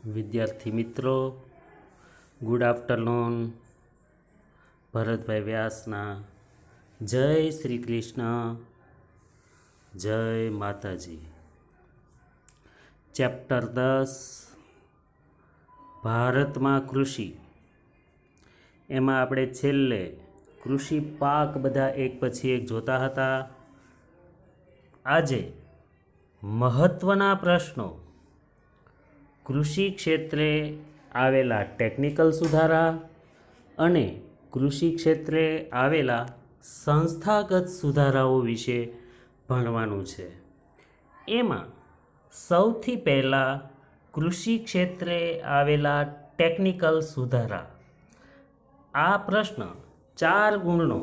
વિદ્યાર્થી મિત્રો, good afternoon. Bharatbhai વ્યાસના જય શ્રી કૃષ્ણ, જય માતાજી. ચેપ્ટર 10 ભારતમાં કૃષિ. એમાં આપણે છેલ્લે કૃષિ પાક બધા એક પછી એક જોતા હતા. આજે મહત્ત્વના પ્રશ્નો, કૃષિ ક્ષેત્રે આવેલા ટેકનિકલ સુધારા અને કૃષિ ક્ષેત્રે આવેલા સંસ્થાગત સુધારાઓ વિશે ભણવાનું છે. એમાં સૌથી પહેલાં કૃષિ ક્ષેત્રે આવેલા ટેકનિકલ સુધારા. આ પ્રશ્ન 4 ગુણનો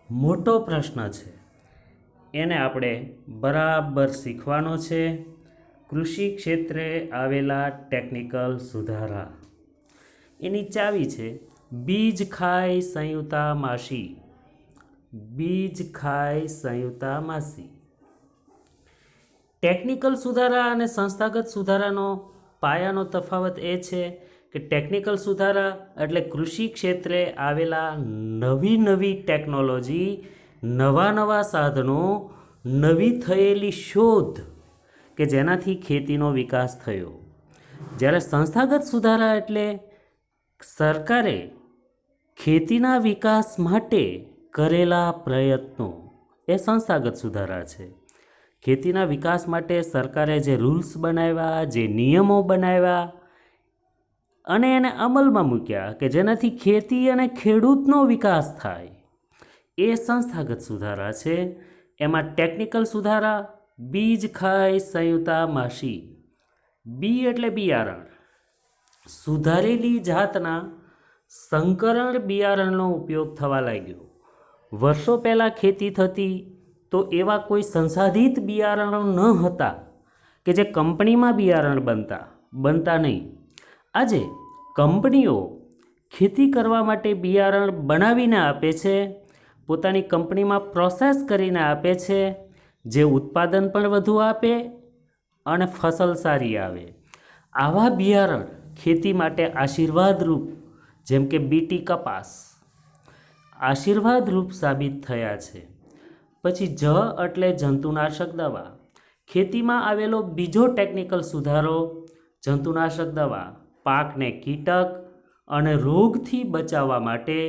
મોટો પ્રશ્ન છે. એને આપણે બરાબર શીખવાનો છે. કૃષિ ક્ષેત્રે આવેલા ટેકનિકલ સુધારા. એની ચાવી છે બીજ ખાય સંયુતા માસી. બીજ ખાય સંયુતા માસી. ટેકનિકલ સુધારા અને સંસ્થાગત સુધારાનો પાયાનો તફાવત એ છે કે ટેકનિકલ સુધારા એટલે કૃષિ ક્ષેત્રે આવેલા નવી ટેકનોલોજી, નવા સાધનો, નવી થયેલી શોધ કે જેનાથી ખેતીનો વિકાસ થયો. જ્યારે સંસ્થાગત સુધારા એટલે સરકારે ખેતીના વિકાસ માટે કરેલા પ્રયત્નો, એ સંસ્થાગત સુધારા છે. ખેતીના વિકાસ માટે સરકારે જે રૂલ્સ બનાવ્યા, જે નિયમો બનાવ્યા અને એને અમલમાં મૂક્યા કે જેનાથી ખેતી અને ખેડૂતનો વિકાસ થાય, એ સંસ્થાગત સુધારા છે. એમાં ટેકનિકલ સુધારા બીજ ખાય સંયુતા માસી. બી એટલે બિયારણ. સુધારેલી જાતના સંકરણ બિયારણનો ઉપયોગ થવા લાગ્યો. વર્ષો પહેલાં ખેતી થતી તો એવા કોઈ સંસાધિત બિયારણો ન હતા કે જે કંપનીમાં બિયારણ બનતા નહીં. આજે કંપનીઓ ખેતી કરવા માટે બિયારણ બનાવીને આપે છે, પોતાની કંપનીમાં પ્રોસેસ કરીને આપે છે, જે ઉત્પાદન પણ વધુ આપે અને ફસલ સારી આવે. આવા બિયારણ ખેતી માટે આશીર્વાદરૂપ, જેમ કે બીટી કપાસ, આશીર્વાદરૂપ સાબિત થયા છે. પછી જ એટલે જંતુનાશક દવા. ખેતીમાં આવેલો બીજો ટેકનિકલ સુધારો જંતુનાશક દવા. પાકને કીટક અને રોગથી બચાવવા માટે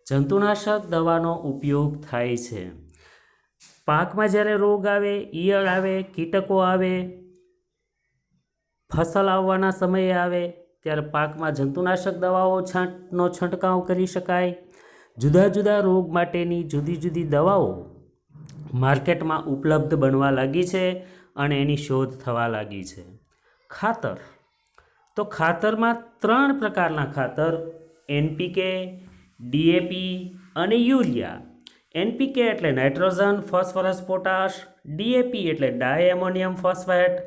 જંતુનાશક દવાનો ઉપયોગ થાય છે. પાકમાં જ્યારે રોગ આવે, ઈયળ આવે, કીટકો આવે, ફસલ આવવાના સમયે આવે, ત્યારે પાકમાં જંતુનાશક દવાઓનો છંટકાવ કરી શકાય. જુદા જુદા રોગ માટેની જુદી દવાઓ માર્કેટમાં ઉપલબ્ધ બનવા લાગી છે અને એની શોધ થવા લાગી છે. ખાતર. તો ખાતરમાં 3 પ્રકારના ખાતર: એનપીકે, ડીએપી અને યુરિયા. એનપીકે એટલે નાઇટ્રોજન, ફોસ્ફરસ, પોટાશ. ડીએપી એટલે ડાયએમોનિયમ ફોસ્ફેટ.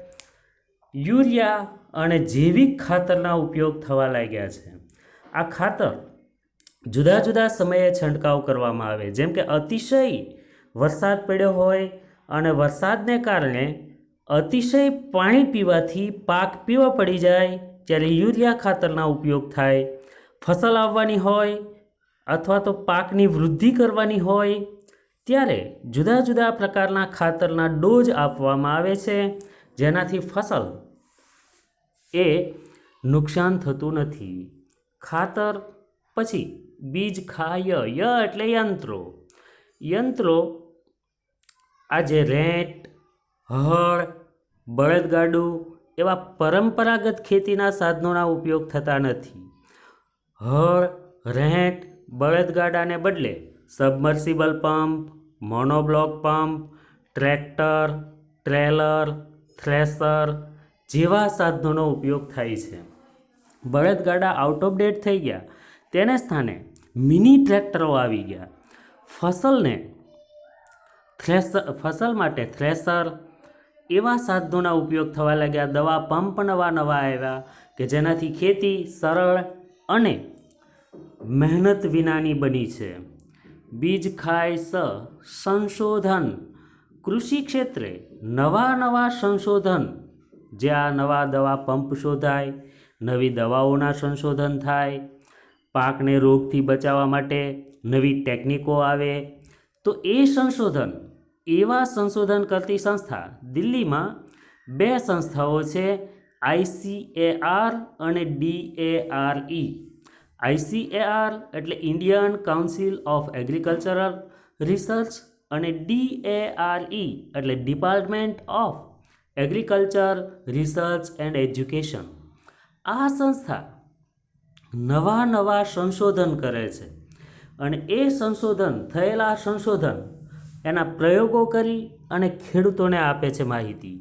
યુરિયા અને જૈવિક ખાતરના ઉપયોગ થવા લાગ્યા છે. આ ખાતર જુદા સમયે છંટકાવ કરવામાં આવે. જેમ કે અતિશય વરસાદ પડ્યો હોય અને વરસાદને કારણે અતિશય પાણી પીવાથી પાક પીવા પડી જાય, ત્યારે યુરિયા ખાતરના ઉપયોગ થાય. ફસલ આવવાની હોય અથવા તો પાકની વૃદ્ધિ કરવાની હોય ત્યારે જુદા પ્રકારના ખાતરના ડોઝ આપવામાં આવે છે, જેનાથી ફસલ એ નુકસાન થતું નથી. ખાતર. પછી બીજ ખાય. ય એટલે યંત્રો. આજે રેંટ, હળ, બળદગાડું એવા પરંપરાગત ખેતીના સાધનોના ઉપયોગ થતા નથી. હળ, રેંટ, બળદગાડાને બદલે submersible pump, monoblock pump, tractor, trailer, thresher જેવા સાધનોનો ઉપયોગ થાય છે. બળદગાડા આઉટ ઓફ ડેટ થઈ ગયા, તેને સ્થાને મિની ટ્રેક્ટરો આવી ગયા. ફસલ માટે થ્રેશર એવા સાધનોના ઉપયોગ થવા લાગ્યા. દવા પંપ નવા આવ્યા કે જેનાથી ખેતી સરળ અને મહેનત વિનાની બની છે. બીજ ખાય સંશોધન. કૃષિ ક્ષેત્રે નવા સંશોધન, જે આ નવા દવા પંપ શોધાય, નવી દવાઓના સંશોધન થાય, પાકને રોગથી બચાવવા માટે નવી ટેકનિકો આવે, તો એ સંશોધન, એવા સંશોધન કરતી સંસ્થા દિલ્હીમાં 2 સંસ્થાઓ છે, ICAR અને DARE. ICAR એટલે Indian council of agricultural research અને DARE એટલે department of agriculture research and education. આ સંસ્થા નવા સંશોધન કરે છે અને એ થયેલા સંશોધન એના પ્રયોગો કરી અને ખેડૂતોને આપે છે માહિતી.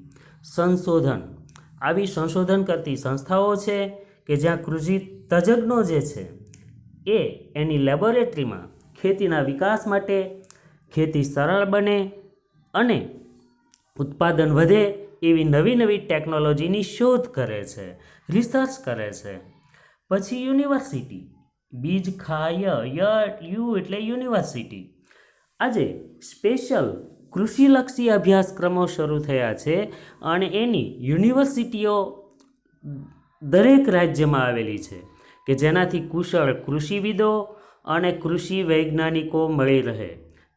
આવી સંશોધન કરતી સંસ્થાઓ છે કે જ્યાં કૃષિ તજજ્ઞો જે છે એ એની લેબોરેટરીમાં ખેતીના વિકાસ માટે, ખેતી સરળ બને અને ઉત્પાદન વધે એવી નવી ટેકનોલોજીની શોધ કરે છે, રિસર્ચ કરે છે. પછી યુનિવર્સિટી, બીજ ખાય યુ એટલે યુનિવર્સિટી. આજે સ્પેશિયલ કૃષિલક્ષી અભ્યાસક્રમો શરૂ થયા છે અને એની યુનિવર્સિટીઓ દરેક રાજ્યમાં આવેલી છે કે જેનાથી કુશળ કૃષિવિદો અને કૃષિ વૈજ્ઞાનિકો મળી રહે.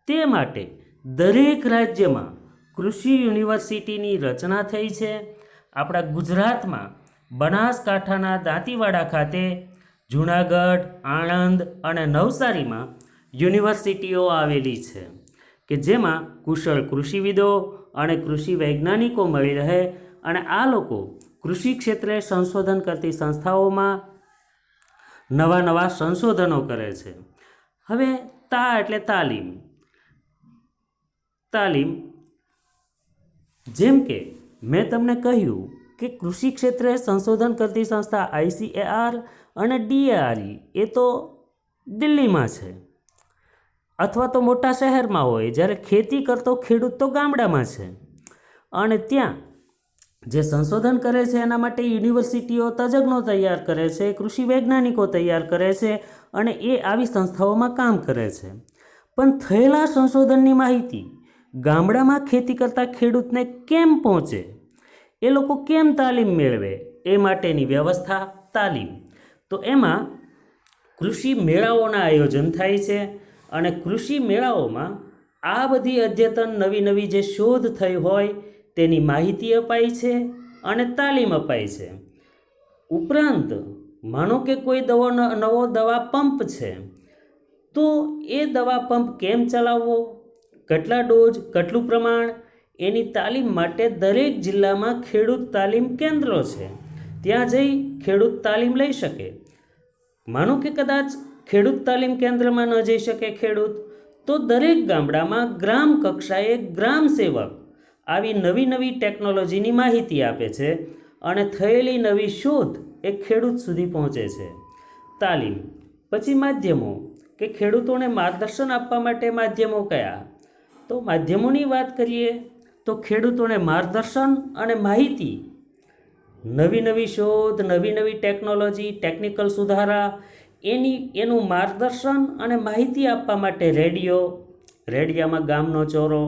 તે માટે દરેક રાજ્યમાં કૃષિ યુનિવર્સિટીની રચના થઈ છે. આપણા ગુજરાતમાં બનાસકાંઠાના દાંતીવાડા ખાતે, જૂનાગઢ, આણંદ અને નવસારીમાં યુનિવર્સિટીઓ આવેલી છે કે જેમાં કુશળ કૃષિવિદો અને કૃષિ વૈજ્ઞાનિકો મળી રહે અને આ લોકો કૃષિ ક્ષેત્રે સંશોધન કરતી સંસ્થાઓમાં નવા સંશોધનો કરે છે. હવે એટલે તાલીમ. જેમ કે મેં તમને કહ્યું કે કૃષિ ક્ષેત્રે સંશોધન કરતી સંસ્થા ICAR અને DARE એ તો દિલ્હીમાં છે અથવા તો મોટા શહેરમાં હોય, જ્યારે ખેતી કરતો ખેડૂત તો ગામડામાં છે. અને ત્યાં જે સંશોધન કરે છે એના માટે યુનિવર્સિટીઓ તજજ્ઞો તૈયાર કરે છે, કૃષિ વૈજ્ઞાનિકો તૈયાર કરે છે અને એ આવી સંસ્થાઓમાં કામ કરે છે. પણ થયેલા સંશોધનની માહિતી ગામડામાં ખેતી કરતા ખેડૂતને કેમ પહોંચે, એ લોકો કેમ તાલીમ મેળવે, એ માટેની વ્યવસ્થા તાલીમ. તો એમાં કૃષિ મેળાઓના આયોજન થાય છે અને કૃષિ મેળાઓમાં આ બધી અદ્યતન નવી જે શોધ થઈ હોય તેની માહિતી અપાય છે અને તાલીમ અપાય છે. ઉપરાંત માનો કે કોઈ નવો દવા પંપ છે, તો એ દવા પંપ કેમ ચલાવવો, કેટલા ડોઝ, કેટલું પ્રમાણ, એની તાલીમ માટે દરેક જિલ્લામાં ખેડૂત તાલીમ કેન્દ્રો છે. ત્યાં જઈ ખેડૂત તાલીમ લઈ શકે. માનો કે કદાચ ખેડૂત તાલીમ કેન્દ્રમાં ન જઈ શકે ખેડૂત, તો દરેક ગામડામાં ગ્રામ કક્ષાએ ગ્રામ સેવક આવી નવી ટેકનોલોજીની માહિતી આપે છે અને થયેલી નવી શોધ એ ખેડૂત સુધી પહોંચે છે. તાલીમ પછી માધ્યમો, કે ખેડૂતોને માર્ગદર્શન આપવા માટે માધ્યમો કયા? તો માધ્યમોની વાત કરીએ તો ખેડૂતોને માર્ગદર્શન અને માહિતી, નવી શોધ, નવી ટેકનોલોજી, ટેકનિકલ સુધારા, એનું માર્ગદર્શન અને માહિતી આપવા માટે રેડિયામાં ગામનો ચોરો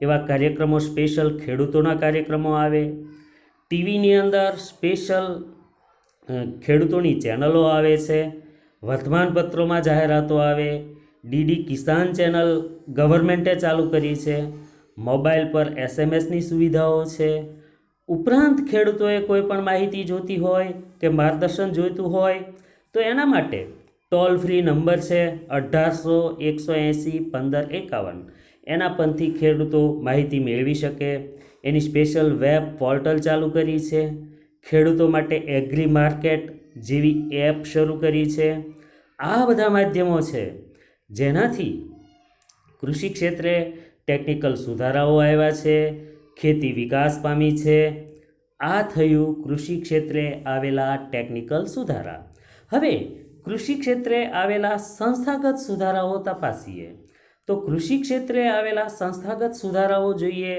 એવા કાર્યક્રમો, સ્પેશિયલ ખેડૂતોના કાર્યક્રમો આવે. ટીવીની અંદર સ્પેશિયલ ખેડૂતોની ચેનલો આવે છે, વર્તમાનપત્રોમાં જાહેરાતો આવે, DD કિસાન ચેનલ ગવર્મેન્ટે ચાલુ કરી છે, મોબાઈલ પર SMS ની સુવિધાઓ છે. ઉપરાંત ખેડૂતોએ કોઈ પણ માહિતી જોતી હોય કે માર્ગદર્શન જોઈતું હોય તો એના માટે ટોલ ફ્રી નંબર છે 1800-180-1551. એના પરથી ખેડૂતો માહિતી મેળવી શકે. એની સ્પેશિયલ વેબ પોર્ટલ ચાલુ કરી છે. ખેડૂતો માટે એગ્રી માર્કેટ જેવી એપ શરૂ કરી છે. આ બધા માધ્યમો છે જેનાથી કૃષિ ક્ષેત્રે ટેકનિકલ સુધારાઓ આવ્યા છે, ખેતી વિકાસ પામી છે. આ થયું કૃષિ ક્ષેત્રે આવેલા ટેકનિકલ સુધારા. હવે કૃષિ ક્ષેત્રે આવેલા સંસ્થાગત સુધારાઓ તપાસીએ તો કૃષિ ક્ષેત્રે આવેલા સંસ્થાગત સુધારાઓ જોઈએ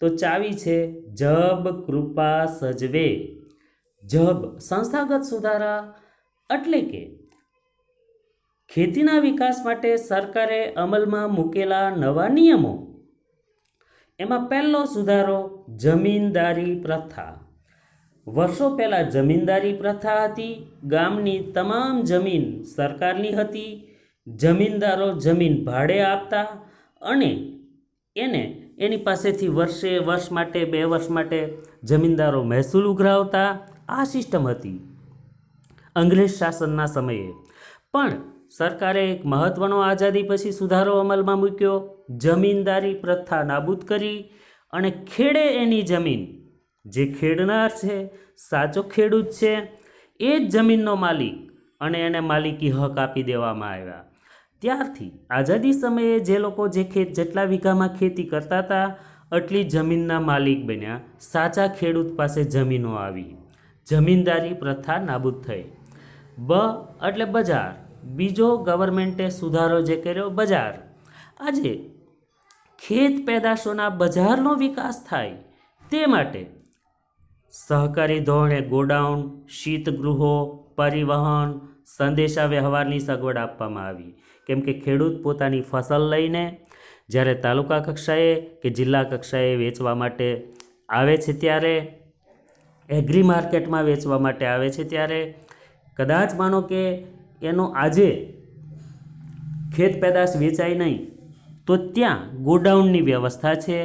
તો ચાવી છે જબ, કૃપા, સજવે. જબ સંસ્થાગત સુધારા એટલે કે ખેતીના વિકાસ માટે સરકારે અમલમાં મૂકેલા નવા નિયમો. એમાં પહેલો સુધારો જમીનદારી પ્રથા. વર્ષો પહેલાં જમીનદારી પ્રથા હતી. ગામની તમામ જમીન સરકારની હતી. જમીનદારો જમીન ભાડે આપતા અને એની પાસેથી વર્ષ માટે 2 વર્ષ માટે જમીનદારો મહેસૂલ ઉઘરાવતા. આ સિસ્ટમ હતી અંગ્રેજ શાસનના સમયે. પણ સરકારે એક મહત્ત્વનો આઝાદી પછી સુધારો અમલમાં મૂક્યો. જમીનદારી પ્રથા નાબૂદ કરી અને ખેડે એની જમીન, જે ખેડનાર છે, સાચો ખેડૂત છે, એ જ જમીનનો માલિક અને એને માલિકી હક આપી દેવામાં આવ્યા. ત્યારથી આઝાદી સમયે જે લોકો જેટલા વીઘામાં ખેતી કરતા હતા એટલી જમીનના માલિક બન્યા. સાચા ખેડૂત પાસે જમીનો આવી. જમીનદારી પ્રથા નાબૂદ થઈ. એટલે બજાર. બીજો ગવર્મેન્ટે સુધારો જે કર્યો, બજાર. આજે ખેત પેદાશોના બજારનો વિકાસ થાય તે માટે સહકારી ધોરણે ગોડાઉન, શીતગૃહો, પરિવહન, સંદેશા વ્યવહારની સગવડ આપવામાં આવી. કેમ કે ખેડૂત પોતાની ફસલ લઈને જ્યારે તાલુકા કક્ષાએ કે જિલ્લા કક્ષાએ વેચવા માટે આવે છે, ત્યારે એગ્રી માર્કેટમાં વેચવા માટે આવે છે, ત્યારે કદાચ માનો કે એનો આજે ખેત પેદાશ વેચાય નહીં તો ત્યાં ગોડાઉનની વ્યવસ્થા છે.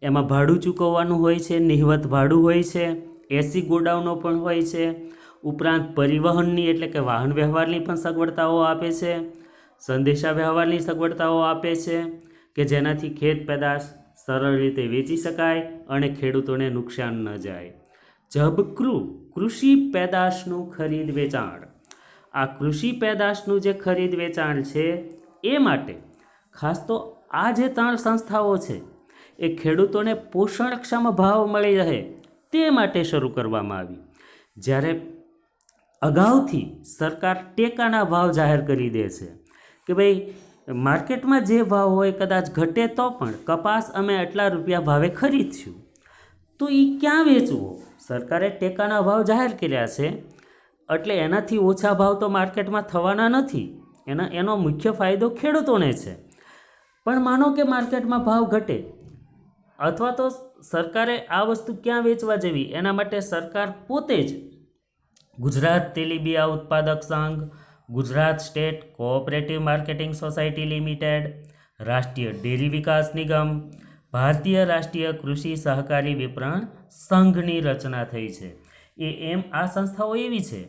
એમાં ભાડું ચૂકવવાનું હોય છે, નહિવત ભાડું હોય છે, એસી ગોડાઉનો પણ હોય છે. ઉપરાંત પરિવહનની એટલે કે વાહન વ્યવહારની પણ સગવડતાઓ આપે છે. સંદેશા વ્યવહારની સગવડતાઓ આપે છે કે જેનાથી ખેત પેદાશ સરળ રીતે વેચી શકાય અને ખેડૂતોને નુકસાન ન જાય. કૃષિ પેદાશનું ખરીદ વેચાણ. આ કૃષિ પેદાશનું જે ખરીદ વેચાણ છે એ માટે ખાસ તો આ જે 3 સંસ્થાઓ છે એ ખેડૂતોને પોષણક્ષમ ભાવ મળી રહે તે માટે શરૂ કરવામાં આવી. જ્યારે અગાઉથી સરકાર ટેકાના ભાવ જાહેર કરી દે છે કે ભાઈ માર્કેટમાં જે ભાવ હોય કદાચ ઘટે તો પણ કપાસ અમે આટલા રૂપિયા ભાવે ખરીદશું, તો એ ક્યાં વેચવો? સરકારે ટેકાના ભાવ જાહેર કર્યા છે એટલે એનાથી ઓછા ભાવ તો માર્કેટમાં થવાના નથી. એનો મુખ્ય ફાયદો ખેડૂતોને છે. પણ માનો કે માર્કેટમાં ભાવ ઘટે અથવા તો સરકારે આ વસ્તુ ક્યાં વેચવા જવી, એના માટે સરકાર પોતે જ ગુજરાત તેલીબિયા ઉત્પાદક સંઘ, Gujarat state cooperative marketing society limited, રાષ્ટ્રીય ડેરી વિકાસ નિગમ, ભારતીય રાષ્ટ્રીય કૃષિ સહકારી વિપણન સંઘની રચના થઈ છે. આ સંસ્થાઓ એવી છે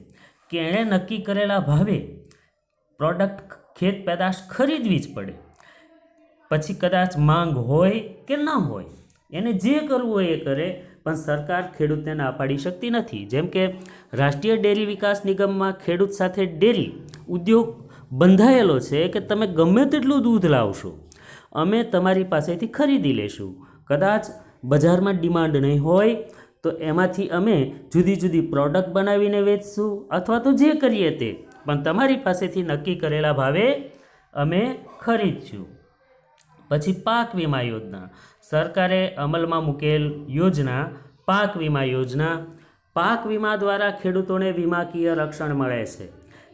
કે એણે નક્કી કરેલા ભાવે પ્રોડક્ટ ખેત પેદાશ ખરીદવી જ પડે. પછી કદાચ માંગ હોય કે ન હોય, એને જે કરવું હોય એ કરે, પણ સરકાર ખેડૂતને ના પાડી શકતી નથી. જેમ કે રાષ્ટ્રીય ડેરી વિકાસ નિગમમાં ખેડૂત સાથે ડેરી ઉદ્યોગ બંધાયેલો છે કે તમે ગમે તેટલું દૂધ લાવશો, અમે તમારી પાસેથી ખરીદી લેશું. કદાચ બજારમાં ડિમાન્ડ નહીં હોય તો એમાંથી અમે જુદી જુદી પ્રોડક્ટ બનાવીને વેચશું અથવા તો જે કરીએ તે, પણ તમારી પાસેથી નક્કી કરેલા ભાવે અમે ખરીદશું. પછી પાક વીમા યોજના. સરકારે અમલમાં મૂકેલ યોજના પાક વીમા યોજના. પાક વીમા દ્વારા ખેડૂતોને વીમાકીય રક્ષણ મળે છે.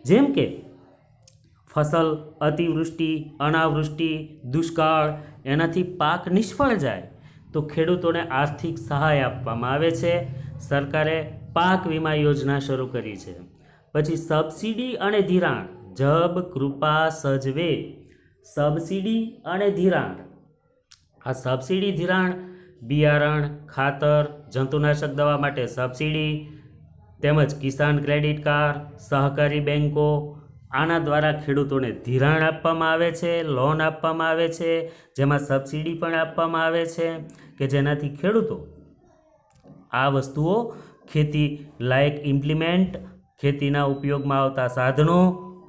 જેમ કે ફસલ અતિવૃષ્ટિ, અનાવૃષ્ટિ, દુષ્કાળ એનાથી પાક નિષ્ફળ જાય તો ખેડૂતોને આર્થિક સહાય આપવામાં આવે છે. સરકારે પાક વીમા યોજના શરૂ કરી છે. પછી સબસિડી અને ધિરાણ. જબ કૃપા સજવે. સબસિડી અને ધિરાણ. આ સબસિડી ધિરાણ બિયારણ, ખાતર, જંતુનાશક દવા માટે સબસિડી, તેમજ કિસાન ક્રેડિટ કાર્ડ, સહકારી બેન્કો, આના દ્વારા ખેડૂતોને ધિરાણ આપવામાં આવે છે, લોન આપવામાં આવે છે, જેમાં સબસિડી પણ આપવામાં આવે છે કે જેનાથી ખેડૂતો આ વસ્તુઓ ખેતી લાયક ઇમ્પ્લિમેન્ટ, ખેતીના ઉપયોગમાં આવતા સાધનો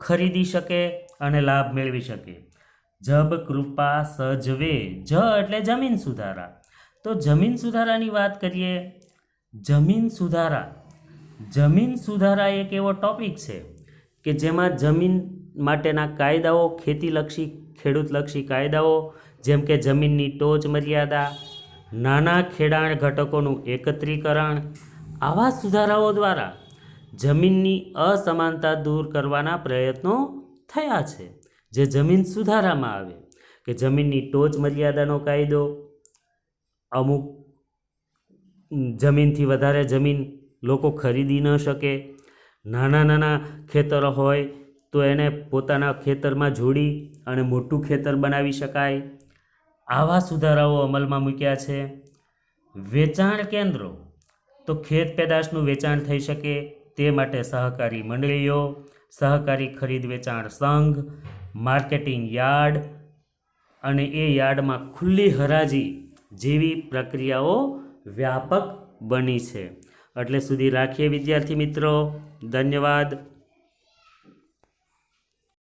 ખરીદી શકે અને લાભ મેળવી શકે. જબ કૃપા સજવે. જ એટલે જમીન સુધારા. તો જમીન સુધારાની વાત કરીએ. જમીન સુધારા એક એવો ટોપિક છે કે જેમાં જમીન માટેના કાયદાઓ, ખેતીલક્ષી, ખેડૂતલક્ષી કાયદાઓ, જેમ કે જમીનની ટોચ મર્યાદા, નાના ખેડાણ ઘટકોનું એકત્રીકરણ, આવા સુધારાઓ દ્વારા જમીનની અસમાનતા દૂર કરવાના પ્રયત્નો થયા છે. જે જમીન સુધારામાં આવે કે જમીનની ટોચ મર્યાદાનો કાયદો, અમુક જમીનથી વધારે જમીન લોકો ખરીદી ન શકે. નાના નાના ખેતરો હોય તો એને પોતાના ખેતરમાં જોડી અને મોટું ખેતર બનાવી શકાય. આવા સુધારાઓ અમલમાં મૂક્યા છે. વેચાણ કેન્દ્રો, તો ખેત પેદાશનું વેચાણ થઈ શકે તે માટે સહકારી મંડળીઓ, સહકારી ખરીદ વેચાણ સંઘ, માર્કેટિંગ યાર્ડ અને એ યાર્ડમાં ખુલ્લી હરાજી જેવી પ્રક્રિયાઓ વ્યાપક બની છે. એટલે સુધી રાખીએ વિદ્યાર્થી મિત્રો. ધન્યવાદ.